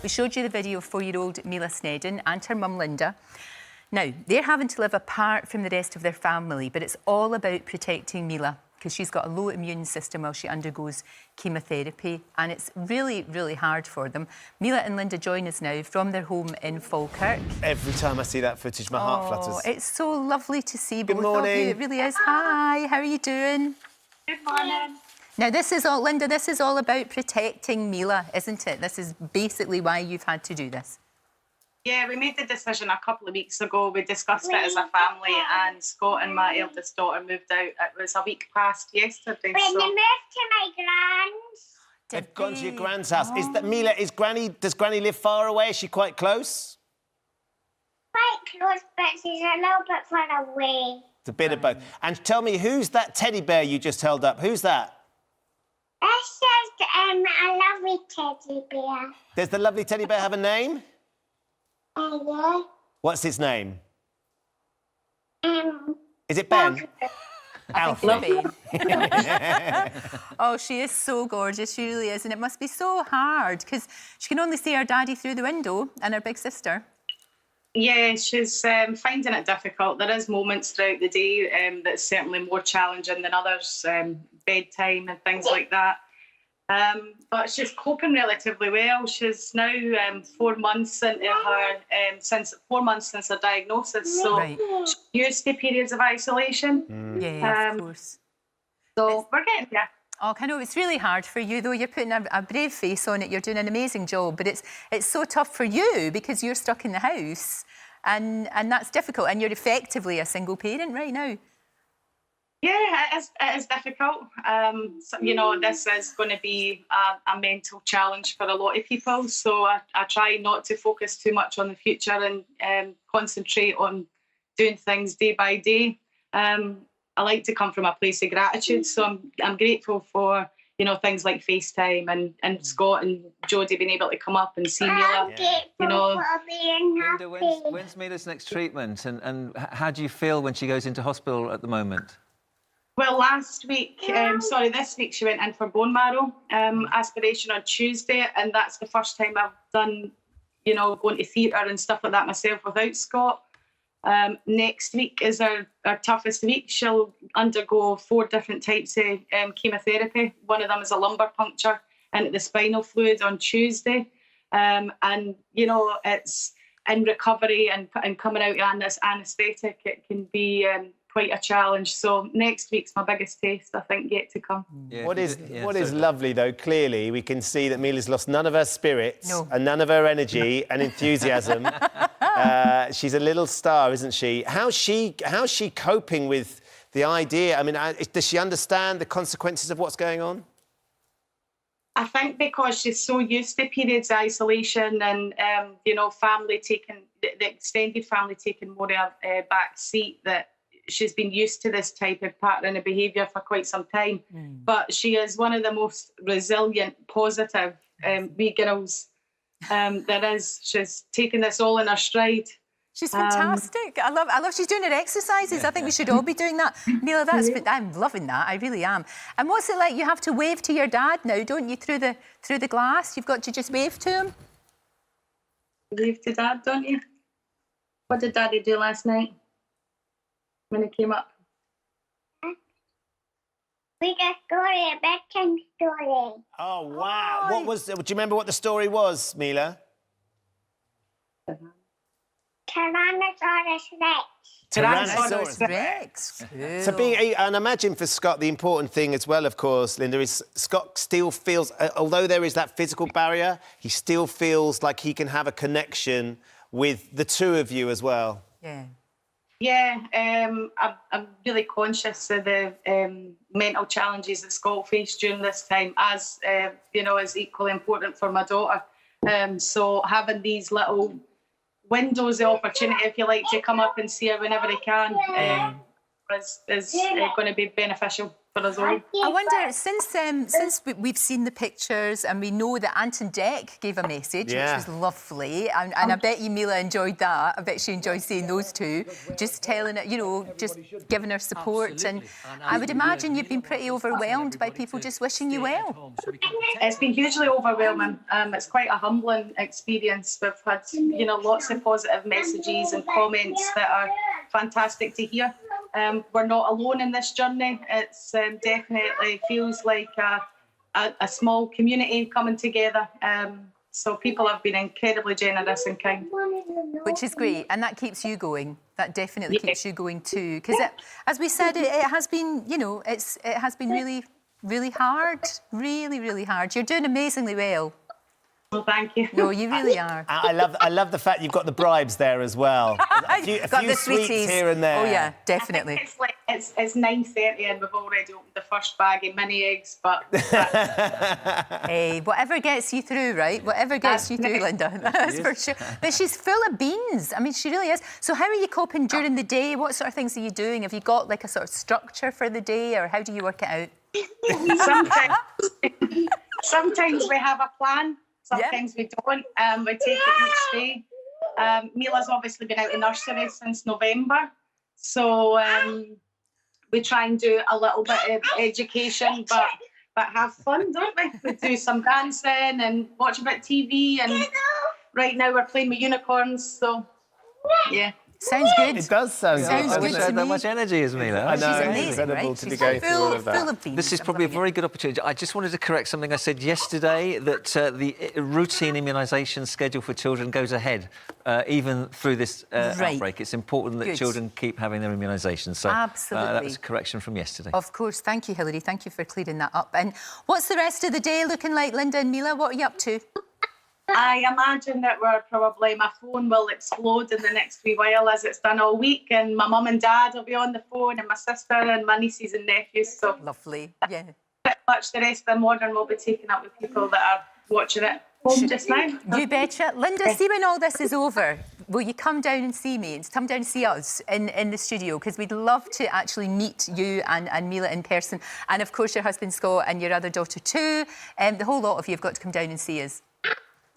We showed you the video of 4-year-old Mila Snedden and her mum Linda. Now, they're having to live apart from the rest of their family, but it's all about protecting Mila because she's got a low immune system while she undergoes chemotherapy, and it's really, really hard for them. Mila and Linda join us now from their home in Falkirk. Every time I see that footage, my heart flutters. It's so lovely to see Good both morning. of you. It really is. Hi, how are you doing? Good morning. Now, this is all, Linda, this is all about protecting Mila, isn't it? This is basically why you've had to do this. Yeah, we made the decision a couple of weeks ago. We discussed it as a family, and Scott and my eldest daughter moved out. It was a week past yesterday. When so... they moved to my grand's. They've gone to your grand's house. Is that Mila? Does Granny live far away? Is she quite close? Quite close, but she's a little bit far away. It's a bit of both. And tell me, who's that teddy bear you just held up? Who's that? This is a lovely teddy bear. Does the lovely teddy bear have a name? Yeah. What's his name? Um, Is it Ben? Alfie. Oh, she is so gorgeous, she really is. And it must be so hard because she can only see her daddy through the window and her big sister. Yeah, she's finding it difficult. There is moments throughout the day that's certainly more challenging than others, bedtime and things like that. But she's coping relatively well. She's now 4 months into her, 4 months since her diagnosis, so she's used to periods of isolation. Yeah, of course. So we're getting there. Oh, I know, it's really hard for you, though. You're putting a brave face on it. You're doing an amazing job, but it's so tough for you because you're stuck in the house, and that's difficult, and you're effectively a single parent right now. Yeah, it is difficult. So, you know, this is going to be a mental challenge for a lot of people. So I try not to focus too much on the future and concentrate on doing things day by day. I like to come from a place of gratitude. So I'm grateful for, you know, things like FaceTime and Scott and Jodie being able to come up and see Mila. You know. Linda, when's Mila's next treatment? And how do you feel when she goes into hospital at the moment? Well, this week she went in for bone marrow aspiration on Tuesday, and that's the first time I've done, you know, going to theatre and stuff like that myself without Scott. Next week is our toughest week. She'll undergo 4 different types of chemotherapy. One of them is a lumbar puncture into the spinal fluid on Tuesday. And, you know, it's in recovery and coming out on this anaesthetic, it can be quite a challenge. So next week's my biggest test, I think, yet to come. Yeah, what is lovely, though, clearly, we can see that Mila's lost none of her spirits and none of her energy and enthusiasm. She's a little star, isn't she? How's she coping with the idea? I mean, does she understand the consequences of what's going on? I think because she's so used to periods of isolation and, you know, the extended family taking more of a back seat, that she's been used to this type of pattern of behaviour for quite some time. But she is one of the most resilient, positive wee girls there is. She's taken this all in her stride. She's fantastic. I love she's doing her exercises. I think we should all be doing that. Mila, I'm loving that. I really am. And what's it like? You have to wave to your dad now, don't you, through the glass? You've got to just wave to him. Wave to Dad, don't you? What did Daddy do last night when he came up? We got a bedtime story. Oh, wow. Do you remember what the story was, Mila? Tyrannosaurus Rex. Tyrannosaurus Rex. So and imagine for Scott, the important thing as well, of course, Linda, is Scott still feels, although there is that physical barrier, he still feels like he can have a connection with the two of you as well. Yeah, I'm really conscious of the mental challenges that Scott faced during this time, as, you know, is equally important for my daughter. So having these little windows of opportunity, if you like, to come up and see her whenever he can is going to be beneficial. for us all. I wonder, since we've seen the pictures and we know that Anton Deck gave a message, which was lovely, and I bet you Mila enjoyed that. I bet she enjoyed seeing those two, just telling it, you know, just giving her support. And I would imagine you've been pretty overwhelmed by people just wishing you well. It's been hugely overwhelming. It's quite a humbling experience. We've had, you know, lots of positive messages and comments that are fantastic to hear. We're not alone in this journey. It's definitely feels like a small community coming together. So people have been incredibly generous and kind. Which is great, and that keeps you going. That definitely keeps you going too. Because as we said, it has been, you know, it has been really, really hard. Really, really hard. You're doing amazingly well. Well, thank you. No, you really are. I love the fact you've got the bribes there as well. A few sweets here and there. Oh yeah, definitely. It's 9:30 and we've already opened the first bag of mini eggs, but hey, whatever gets you through, right? Whatever gets you through, Linda. That's for sure. But she's full of beans. I mean, she really is. So how are you coping during the day? What sort of things are you doing? Have you got like a sort of structure for the day, or how do you work it out? Sometimes we have a plan. Sometimes we don't. We take it each day. Mila's obviously been out of nursery since November. So we try and do a little bit of education, but have fun, don't we? We do some dancing and watch a bit of TV. And right now we're playing with unicorns. So, yeah. Sounds good. It does sound good. Sounds good to me. That much energy as Mila. I know, She's amazing, it's incredible right? to be She's going through all of that. full of beans. This is probably a very good opportunity. I just wanted to correct something I said yesterday, that the routine immunisation schedule for children goes ahead, even through this outbreak. It's important that children keep having their immunisations. So absolutely. That was a correction from yesterday. Of course. Thank you, Hilary. Thank you for clearing that up. And what's the rest of the day looking like, Linda and Mila? What are you up to? I imagine that my phone will explode in the next wee while, as it's done all week, and my mum and dad will be on the phone, and my sister and my nieces and nephews. So lovely, yeah. Pretty much the rest of the morning will be taken up with people that are watching it home just now. You betcha. Linda, see when all this is over, will you come down and see me and come down and see us in the studio? Because we'd love to actually meet you and Mila in person. And of course your husband Scott and your other daughter too. The whole lot of you have got to come down and see us.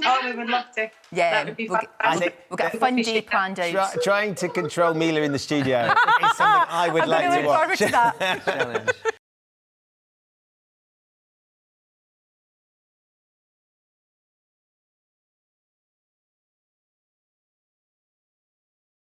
Oh, we would love to. Yeah, that would be fantastic. We've got a fun day planned out. Trying to control Mila in the studio is something I would like to watch. I'm looking forward to that. Challenge.